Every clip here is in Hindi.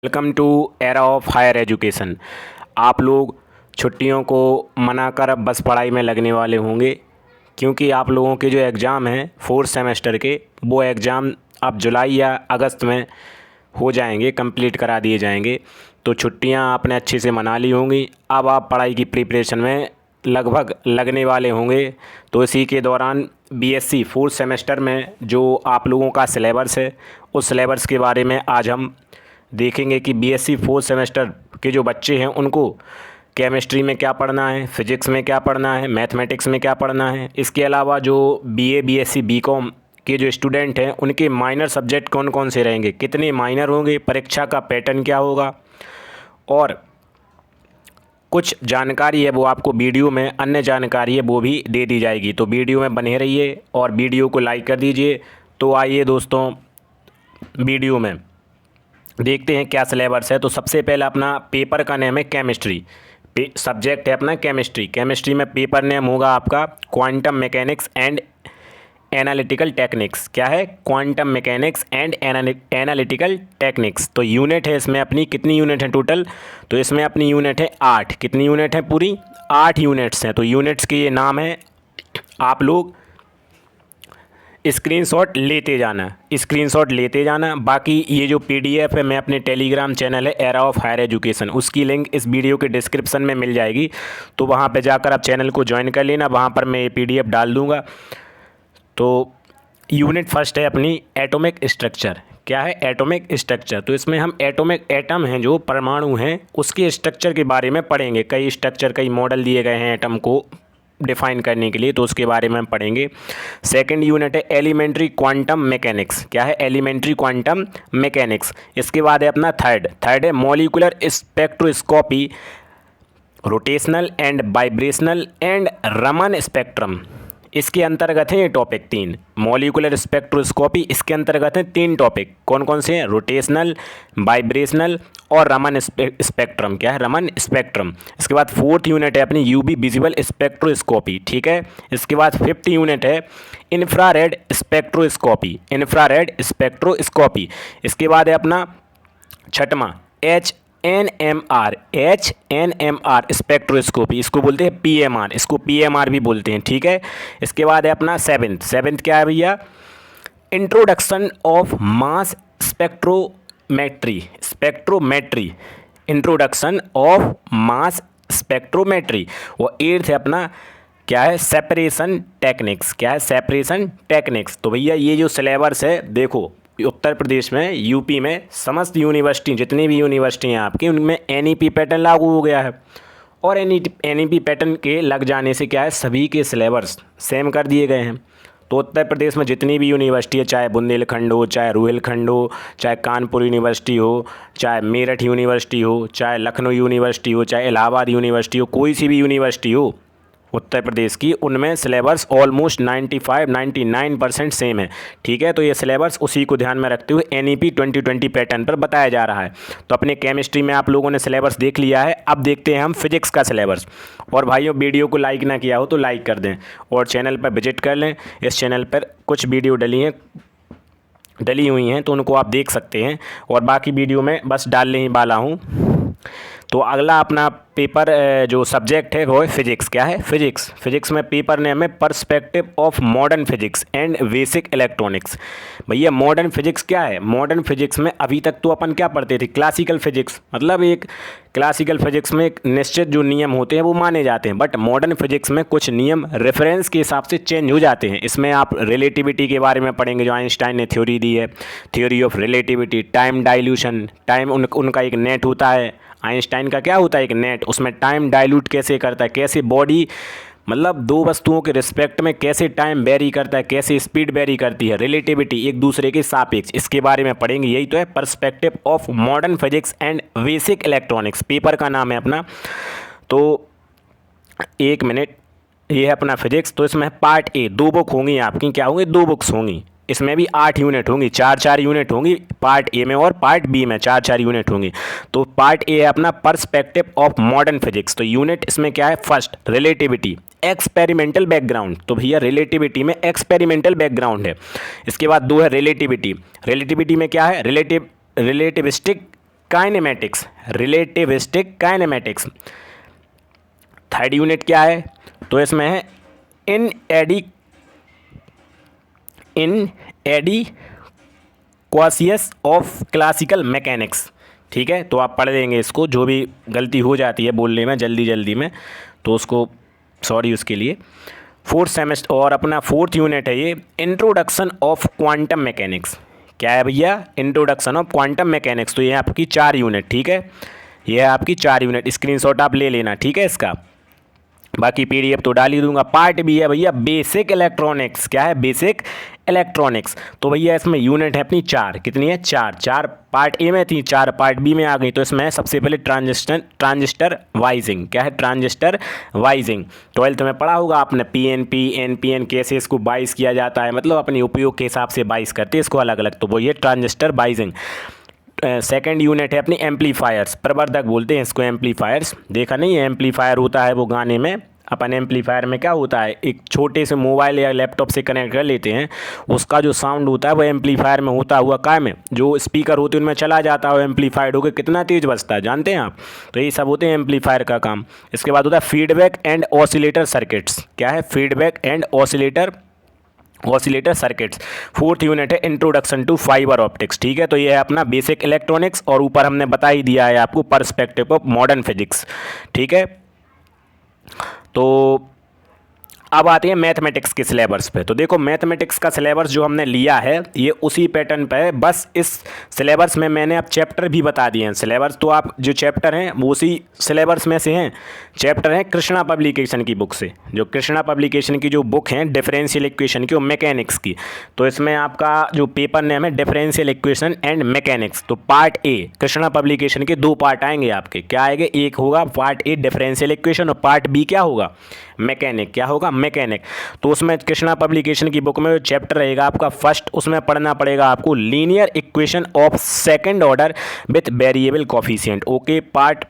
Welcome to era of higher education. आप लोग छुट्टियों को मनाकर अब बस पढ़ाई में लगने वाले होंगे, क्योंकि आप लोगों के जो एग्ज़ाम हैं फोर्थ सेमेस्टर के, वो एग्ज़ाम अब जुलाई या अगस्त में हो जाएंगे, कंप्लीट करा दिए जाएंगे। तो छुट्टियां आपने अच्छे से मना ली होंगी। अब आप पढ़ाई की प्रिपरेशन में लगभग लगने वाले होंगे। तो इसी के दौरान बीएससी फोर्थ सेमेस्टर में जो आप लोगों का सिलेबस है, उस सिलेबस के बारे में आज हम देखेंगे कि बीएससी फोर्थ सेमेस्टर के जो बच्चे हैं उनको केमिस्ट्री में क्या पढ़ना है, फिजिक्स में क्या पढ़ना है, मैथमेटिक्स में क्या पढ़ना है। इसके अलावा जो बीए, बीएससी, बीकॉम के जो स्टूडेंट हैं उनके माइनर सब्जेक्ट कौन कौन से रहेंगे, कितने माइनर होंगे, परीक्षा का पैटर्न क्या होगा, और कुछ जानकारी है वो आपको वीडियो में, अन्य जानकारी है वो भी दे दी जाएगी। तो वीडियो में बने रहिए और वीडियो को लाइक कर दीजिए। तो आइए दोस्तों, वीडियो में देखते हैं क्या सिलेबस है। तो सबसे पहले अपना पेपर का नेम है केमिस्ट्री, सब्जेक्ट है अपना केमिस्ट्री। केमिस्ट्री में पेपर नेम होगा आपका quantum mechanics and analytical techniques. क्या है? Quantum mechanics and analytical techniques. तो यूनिट है इसमें अपनी, कितनी यूनिट है टोटल? तो इसमें अपनी यूनिट है 8। कितनी यूनिट है? पूरी 8 यूनिट्स हैं। तो यूनिट्स के ये नाम है, आप लोग स्क्रीनशॉट लेते जाना, स्क्रीनशॉट लेते जाना। बाकी ये जो पीडीएफ है, मैं अपने टेलीग्राम चैनल है एरा ऑफ हायर एजुकेशन, उसकी लिंक इस वीडियो के डिस्क्रिप्शन में मिल जाएगी। तो वहाँ पे जाकर आप चैनल को ज्वाइन कर लेना, वहाँ पर मैं ये पीडीएफ डाल दूँगा। तो यूनिट फर्स्ट है अपनी एटॉमिक स्ट्रक्चर। क्या है? Atomic structure. तो इसमें हम एटम हैं, जो परमाणु हैं, उसके स्ट्रक्चर के बारे में पढ़ेंगे। कई स्ट्रक्चर, कई मॉडल दिए गए हैं एटम को डिफाइन करने के लिए, तो उसके बारे में हम पढ़ेंगे। सेकंड यूनिट है एलिमेंट्री क्वांटम मैकेनिक्स। क्या है? Elementary quantum mechanics. इसके बाद है अपना थर्ड है molecular spectroscopy, rotational and vibrational and Raman spectrum. इसके अंतर्गत है ये टॉपिक 3। मॉलिक्यूलर स्पेक्ट्रोस्कोपी, इसके अंतर्गत है 3 टॉपिक। कौन कौन से हैं? रोटेशनल, वाइब्रेशनल और रमन स्पेक्ट्रम। क्या है? रमन स्पेक्ट्रम। इसके बाद फोर्थ यूनिट है अपनी यूवी विजिबल स्पेक्ट्रोस्कोपी। ठीक है। इसके बाद फिफ्थ यूनिट है इंफ्रारेड स्पेक्ट्रोस्कोपी, इंफ्रारेड स्पेक्ट्रोस्कोपी। इसके बाद है अपना छठवां H N M R spectroscopy, इसको बोलते हैं पीएमआर, इसको पीएमआर भी बोलते हैं। ठीक है। इसके बाद है अपना सेवेंथ क्या है भैया? Introduction of mass spectrometry, introduction of mass spectrometry. वो एट्थ है अपना, क्या है? Separation techniques. क्या है? Separation techniques. तो भैया ये जो सिलेबस है, देखो उत्तर प्रदेश में, यूपी में समस्त यूनिवर्सिटी, जितनी भी यूनिवर्सिटी हैं आपकी, उनमें एनईपी पैटर्न लागू हो गया है। और एनईपी पैटर्न के लग जाने से क्या है, सभी के सिलेबस सेम कर दिए गए हैं। तो उत्तर प्रदेश में जितनी भी यूनिवर्सिटी है, चाहे बुंदेलखंड हो, चाहे रुहेलखंड हो, चाहे कानपुर यूनिवर्सिटी हो, चाहे मेरठ यूनिवर्सिटी हो, चाहे लखनऊ यूनिवर्सिटी हो, चाहे इलाहाबाद यूनिवर्सिटी हो, कोई सी भी यूनिवर्सिटी हो उत्तर प्रदेश की, उनमें सिलेबस ऑलमोस्ट 95-99% सेम है। ठीक है। तो ये सिलेबस उसी को ध्यान में रखते हुए एनईपी 2020 पैटर्न पर बताया जा रहा है। तो अपने केमिस्ट्री में आप लोगों ने सिलेबस देख लिया है। अब देखते हैं हम फिजिक्स का सिलेबस। और भाइयों, वीडियो को लाइक ना किया हो तो लाइक कर दें और चैनल पर विजिट कर लें। इस चैनल पर कुछ वीडियो डली हुई हैं, तो उनको आप देख सकते हैं। और बाकी वीडियो में बस डालने ही वाला हूँ। तो अगला अपना पेपर जो सब्जेक्ट है वो है फिजिक्स। क्या है? फिजिक्स। फिजिक्स में पेपर नेम है perspective of modern physics and basic electronics. भैया मॉडर्न फिजिक्स क्या है? मॉडर्न फिजिक्स में अभी तक तो अपन क्या पढ़ते थे? Classical physics. मतलब एक क्लासिकल फिजिक्स में एक निश्चित जो नियम होते हैं वो माने जाते हैं, बट मॉडर्न फिजिक्स में कुछ नियम रेफरेंस के हिसाब से चेंज हो जाते हैं। इसमें आप रिलेटिविटी के बारे में पढ़ेंगे, जो आइंस्टाइन ने थ्योरी दी है, theory of relativity. Time dilution, time उनका एक नेट होता है। आइंस्टाइन का क्या होता है? एक नेट। उसमें टाइम डाइल्यूट कैसे करता है, कैसे बॉडी, मतलब दो वस्तुओं के रिस्पेक्ट में कैसे टाइम वेरी करता है, कैसे स्पीड वेरी करती है, रिलेटिविटी, एक दूसरे के सापेक्ष, इसके बारे में पढ़ेंगे। यही तो है perspective of modern physics and basic electronics. Paper का नाम है अपना। तो एक मिनट, ये है अपना फिजिक्स। तो इसमें पार्ट ए, 2 बुक होंगी आपकी। क्या होंगी? 2 बुक्स होंगी। इसमें भी 8 यूनिट होंगी, 4-4 यूनिट होंगी पार्ट ए में, और पार्ट बी में 4-4 यूनिट होंगी। तो पार्ट ए है अपना पर्सपेक्टिव ऑफ मॉडर्न फिजिक्स। तो यूनिट इसमें क्या है? First relativity, experimental background. तो भैया रिलेटिविटी में एक्सपेरिमेंटल बैकग्राउंड है। इसके बाद 2 है रिलेटिविटी। रिलेटिविटी में क्या है? Relativistic kinematics, relativistic kinematics. Third unit क्या है, तो इसमें है इनएडिक्वासियस ऑफ क्लासिकल मैकेनिक्स। ठीक है, तो आप पढ़ लेंगे इसको, जो भी गलती हो जाती है बोलने में जल्दी में तो उसको सॉरी उसके लिए। फोर्थ सेमेस्टर और अपना फोर्थ यूनिट है ये इंट्रोडक्शन ऑफ क्वांटम मैकेनिक्स। क्या है भैया, इंट्रोडक्शन ऑफ क्वांटम मैकेनिक्स। तो ये आपकी 4 यूनिट, ठीक है, ये है आपकी 4 यूनिट, स्क्रीनशॉट आप ले लेना, ठीक है इसका, बाकी पीडीएफ तो डाल ही दूंगा। पार्ट बी है भैया बेसिक इलेक्ट्रॉनिक्स। क्या है, बेसिक इलेक्ट्रॉनिक्स। तो भैया इसमें यूनिट है अपनी 4, कितनी है, 4 पार्ट ए में थी, 4 पार्ट बी में आ गई। तो इसमें सबसे पहले ट्रांजिस्टर वाइजिंग। क्या है, ट्रांजिस्टर वाइजिंग। 12th में पढ़ा होगा आपने, पीएनपी एनपीएन कैसे इसको बाइस किया जाता है, मतलब अपने उपयोग के हिसाब से बाइस करते हैं इसको अलग अलग। तो वो ये ट्रांजिस्टर वाइजिंग। सेकेंड यूनिट है अपनी एम्पलीफायर्स, प्रवर्धक बोलते हैं इसको, एम्पलीफायर्स। देखा नहीं है, एम्पलीफायर होता है वो गाने में, अपन एम्पलीफायर में क्या होता है, एक छोटे से मोबाइल या लैपटॉप से कनेक्ट कर लेते हैं, उसका जो साउंड होता है वो एम्पलीफायर में होता हुआ काय में जो स्पीकर होते हैं उनमें चला जाता है, एम्पलीफाइड होकर कितना तेज़ बजता है, जानते हैं आप। तो ये सब होते हैं एम्पलीफायर का काम। इसके बाद होता है फीडबैक एंड ऑसिलेटर सर्किट्स। क्या है, feedback and oscillator circuits. Fourth unit है इंट्रोडक्शन टू फाइबर ऑप्टिक्स। ठीक है, तो ये है अपना बेसिक इलेक्ट्रॉनिक्स, और ऊपर हमने बता ही दिया है आपको पर्सपेक्टिव ऑफ मॉडर्न फिजिक्स। ठीक है, तो अब आते हैं मैथमेटिक्स के सिलेबस पे। तो देखो मैथमेटिक्स का सिलेबस जो हमने लिया है ये उसी पैटर्न पे है, बस इस सिलेबस में मैंने अब चैप्टर भी बता दिए हैं। सिलेबस तो आप जो चैप्टर हैं वो उसी सिलेबस में से हैं। चैप्टर हैं कृष्णा पब्लिकेशन की बुक से, जो कृष्णा पब्लिकेशन की जो बुक हैं डिफरेंशियल इक्वेशन की और मैकेनिक्स की। तो इसमें आपका जो पेपर नेम है डिफरेंशियल इक्वेशन एंड मैकेनिक्स। तो पार्ट ए कृष्णा पब्लिकेशन के 2 पार्ट आएंगे आपके। क्या आएंगे, एक होगा पार्ट ए डिफरेंशियल इक्वेशन और पार्ट बी क्या होगा, मैकेनिक। क्या होगा, मैकेनिक। तो उसमें कृष्णा पब्लिकेशन की बुक में जो चैप्टर रहेगा आपका फर्स्ट, उसमें पढ़ना पड़ेगा आपको linear equation of second order with variable coefficient. Okay, part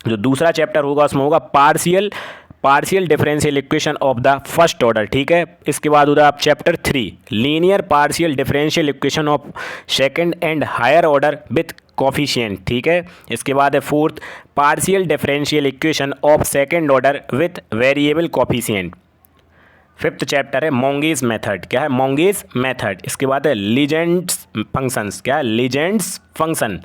जो दूसरा चैप्टर होगा उसमें होगा partial differential equation of the first order. ठीक है, इसके बाद होगा आप chapter 3 linear partial differential equation of second and higher order with coefficient. ठीक है, इसके बाद है fourth partial differential equation of second order with variable coefficient. Fifth chapter है मोंगेज मेथड। क्या है, मोंगेज मेथड। इसके बाद है लीजेंड्स फंक्शंस। क्या है, लीजेंड्स फंक्शन।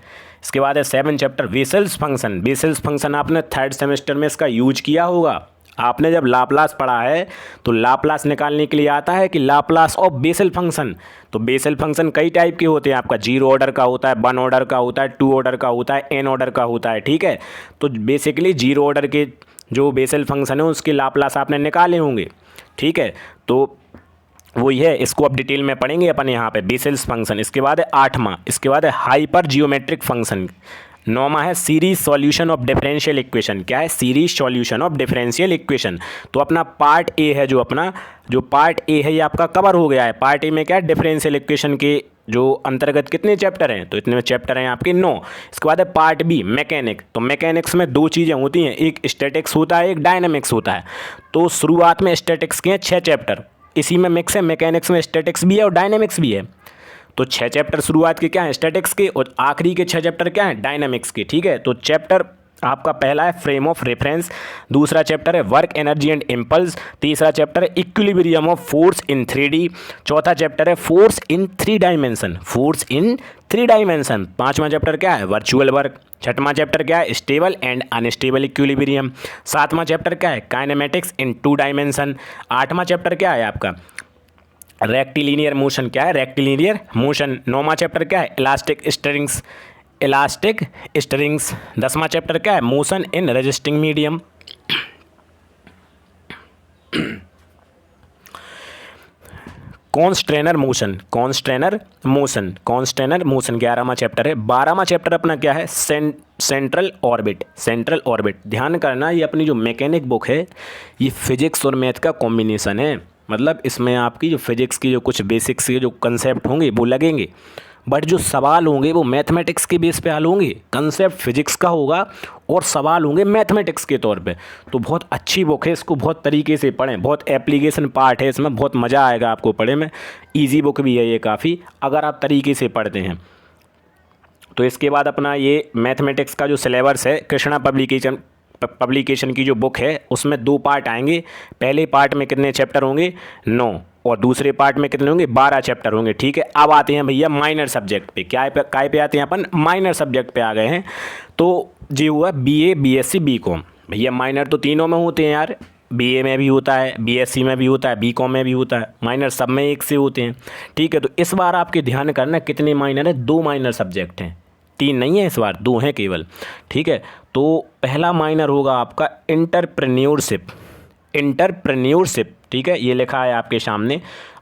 इसके बाद है 7 चैप्टर बेसेल्स फंक्शन। बेसेल्स फंक्शन आपने 3rd सेमेस्टर में इसका यूज किया होगा। आपने जब लाप्लास पढ़ा है तो लाप्लास निकालने के लिए आता है कि लाप्लास ऑफ बेसल फंक्शन। तो बेसल फंक्शन कई टाइप के होते हैं, आपका 0 ऑर्डर का होता है, 1 ऑर्डर का होता है, 2 ऑर्डर का होता है, n ऑर्डर का होता है। ठीक है, तो बेसिकली 0 ऑर्डर के जो बेसल फंक्शन है उसके लाप्लास आपने निकाले होंगे। ठीक है, तो वही है, इसको अब डिटेल में पढ़ेंगे अपन यहाँ पे बेसेल्स फंक्शन। इसके बाद है 8वां, इसके बाद है हाइपर जियोमेट्रिक फंक्शन। 9वां है series solution of differential equation. क्या है, series solution of differential equation. तो अपना पार्ट ए है, जो पार्ट ए है ये आपका कवर हो गया है। पार्ट ए में क्या है, डिफरेंशियल इक्वेशन के जो अंतर्गत कितने चैप्टर हैं, तो इतने चैप्टर हैं आपके 9। इसके बाद है पार्ट बी मैकेनिक। तो मैकेनिक्स में 2 चीज़ें होती हैं, एक स्टैटिक्स होता है, एक डायनामिक्स होता है। तो शुरुआत में स्टैटिक्स के हैं 6 चैप्टर, इसी में मिक्स है, मैकेनिक्स में स्टैटिक्स भी है और डायनामिक्स भी है। तो 6 चैप्टर शुरुआत के क्या हैं, स्टैटिक्स के, और आखिरी के 6 चैप्टर क्या हैं, डायनामिक्स के। ठीक है, तो चैप्टर आपका पहला है फ्रेम ऑफ रेफरेंस, दूसरा चैप्टर है वर्क एनर्जी एंड इम्पल्स, तीसरा चैप्टर है equilibrium of force in 3D, चौथा चैप्टर है force in 3 dimension, force in 3 dimension, पांचवा चैप्टर क्या है, वर्चुअल वर्क, छठवां चैप्टर क्या है, स्टेबल एंड अनस्टेबल इक्विलिब्रियम, सातवां चैप्टर क्या है, काइनेमेटिक्स इन 2 डायमेंशन, आठवां चैप्टर क्या है आपका रेक्टिलिनियर मोशन। क्या है, रेक्टिलिनियर मोशन। 9वां चैप्टर क्या है, इलास्टिक स्ट्रिंग्स। 10वां चैप्टर क्या है, motion in resisting medium. Constrained motion 11वां चैप्टर है। 12वां चैप्टर अपना क्या है, सेंट्रल ऑर्बिट। ध्यान करना, ये अपनी जो मैकेनिक बुक है ये फिजिक्स और मैथ का कॉम्बिनेशन है। मतलब इसमें आपकी जो फिजिक्स की जो कुछ बेसिक्स के जो कंसेप्ट होंगे वो लगेंगे, बट जो सवाल होंगे वो मैथमेटिक्स के बेस पे हल होंगे। कंसेप्ट फिजिक्स का होगा और सवाल होंगे मैथमेटिक्स के तौर पे। तो बहुत अच्छी बुक है, इसको बहुत तरीके से पढ़ें, बहुत एप्लीकेशन पार्ट है इसमें, बहुत मज़ा आएगा आपको पढ़े में। ईजी बुक भी है ये काफ़ी, अगर आप तरीके से पढ़ते हैं तो इसके बाद अपना ये मैथमेटिक्स का जो सिलेबस है, कृष्णा पब्लिकेशन की जो बुक है उसमें 2 पार्ट आएंगे। पहले पार्ट में कितने चैप्टर होंगे, 9, और दूसरे पार्ट में कितने होंगे, 12 चैप्टर होंगे। ठीक है, अब आते हैं भैया माइनर सब्जेक्ट पे। काय पे आते हैं अपन, माइनर सब्जेक्ट पे आ गए हैं। तो जी हुआ BA, BSc, BCom। भैया माइनर तो तीनों में होते हैं यार, BA में भी होता है, BSc में भी होता है, BCom में भी होता है, माइनर सब में एक से होते हैं। ठीक है, तो इस बार आपके ध्यान करना कितने माइनर है, 2 माइनर सब्जेक्ट हैं, 3 नहीं है इस बार, 2 हैं केवल। ठीक है, तो पहला माइनर होगा आपका एंटरप्रेन्योरशिप। ठीक है, ये लिखा है आपके सामने,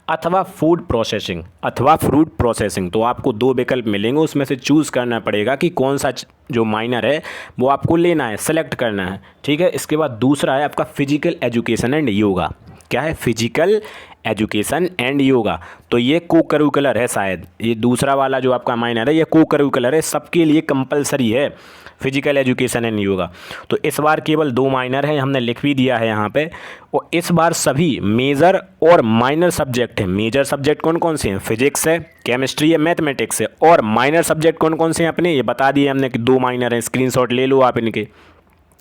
अथवा फूड प्रोसेसिंग, अथवा फ्रूट प्रोसेसिंग। तो आपको 2 विकल्प मिलेंगे, उसमें से चूज़ करना पड़ेगा कि कौन सा जो माइनर है वो आपको लेना है, सेलेक्ट करना है। ठीक है, इसके बाद दूसरा है आपका फिजिकल एजुकेशन एंड योगा। क्या है, फिजिकल एजुकेशन एंड योगा। तो ये को करिकुलर है शायद, ये दूसरा वाला जो आपका माइनर है ये को करिकुलर है, सबके लिए कंपलसरी है फिजिकल एजुकेशन एंड योगा। तो इस बार केवल 2 माइनर है, हमने लिख भी दिया है यहाँ पे। और इस बार सभी मेजर और माइनर सब्जेक्ट हैं। मेजर सब्जेक्ट कौन कौन से हैं, फिजिक्स है, केमिस्ट्री है, मैथमेटिक्स है। और माइनर सब्जेक्ट कौन कौन से हैं अपने, ये बता दिए हमने कि 2 माइनर हैं। स्क्रीनशॉट ले लो आप इनके,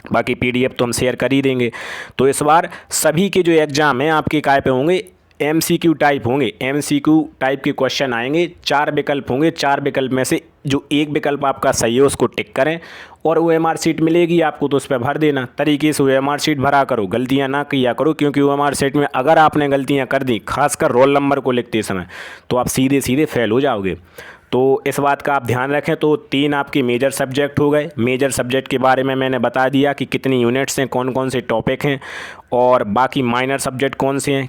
बाकी PDF तो हम शेयर कर ही देंगे। तो इस बार सभी के जो एग्ज़ाम हैं आपके काय पे होंगे, MCQ टाइप होंगे। MCQ टाइप के क्वेश्चन आएंगे, 4 विकल्प होंगे। 4 विकल्प में से जो एक विकल्प आपका सही है उसको टिक करें, और OMR शीट मिलेगी आपको तो उस पर भर देना। तरीके से OMR शीट भरा करो, गलतियां ना किया करो, क्योंकि OMR शीट में अगर आपने गलतियां कर दी, खासकर रोल नंबर को लिखते समय, तो आप सीधे सीधे फेल हो जाओगे। तो इस बात का आप ध्यान रखें। तो 3 आपके मेजर सब्जेक्ट हो गए। मेजर सब्जेक्ट के बारे में मैंने बता दिया कि कितनी यूनिट्स हैं, कौन कौन से टॉपिक हैं, और बाकी माइनर सब्जेक्ट कौन से हैं,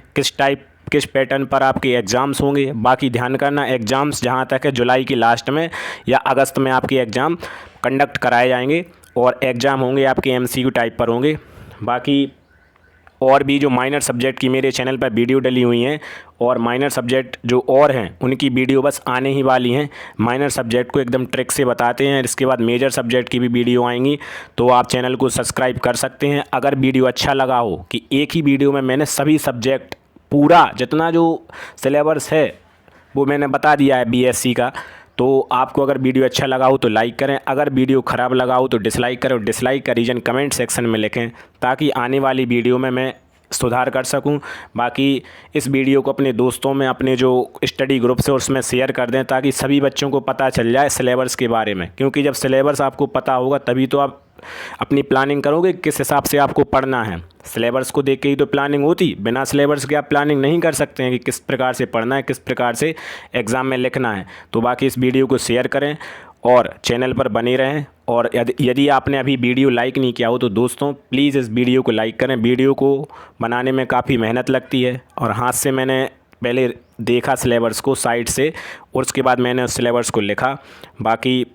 किस पैटर्न पर आपके एग्ज़ाम्स होंगे। बाकी ध्यान करना, एग्ज़ाम्स जहाँ तक है जुलाई की लास्ट में या अगस्त में आपके एग्ज़ाम कंडक्ट कराए जाएंगे, और एग्ज़ाम होंगे आपके MCQ टाइप पर होंगे। बाकी और भी जो माइनर सब्जेक्ट की मेरे चैनल पर वीडियो डली हुई हैं, और माइनर सब्जेक्ट जो और हैं उनकी वीडियो बस आने ही वाली हैं। माइनर सब्जेक्ट को एकदम ट्रिक से बताते हैं। इसके बाद मेजर सब्जेक्ट की भी वीडियो आएंगी, तो आप चैनल को सब्सक्राइब कर सकते हैं। अगर वीडियो अच्छा लगा हो कि एक ही वीडियो में मैंने सभी सब्जेक्ट पूरा जितना जो सिलेबस है वो मैंने बता दिया है BSc का, तो आपको अगर वीडियो अच्छा लगा हो तो लाइक करें, अगर वीडियो ख़राब लगा हो तो डिसलाइक करें, और डिसलाइक का रीज़न कमेंट सेक्शन में लिखें, ताकि आने वाली वीडियो में मैं सुधार कर सकूं। बाकी इस वीडियो को अपने दोस्तों में, अपने जो स्टडी ग्रुप्स है उसमें शेयर कर दें, ताकि सभी बच्चों को पता चल जाए सिलेबस के बारे में। क्योंकि जब सिलेबस आपको पता होगा तभी तो आप अपनी प्लानिंग करोगे किस हिसाब से आपको पढ़ना है। सिलेबस को देख के ही तो प्लानिंग होती, बिना सिलेबस के आप प्लानिंग नहीं कर सकते हैं कि किस प्रकार से पढ़ना है, किस प्रकार से एग्ज़ाम में लिखना है। तो बाकी इस वीडियो को शेयर करें और चैनल पर बने रहें। और यदि आपने अभी वीडियो लाइक नहीं किया हो तो दोस्तों प्लीज़ इस वीडियो को लाइक करें। वीडियो को बनाने में काफ़ी मेहनत लगती है, और हाथ से मैंने पहले देखा सिलेबस को साइड से, और उसके बाद मैंने उस सिलेबस को लिखा। बाकी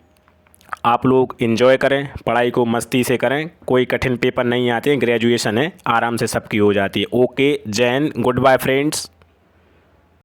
आप लोग एंजॉय करें, पढ़ाई को मस्ती से करें, कोई कठिन पेपर नहीं आते हैं, ग्रेजुएशन है, आराम से सबकी हो जाती है। ओके, जय हिंद, गुड बाय फ्रेंड्स।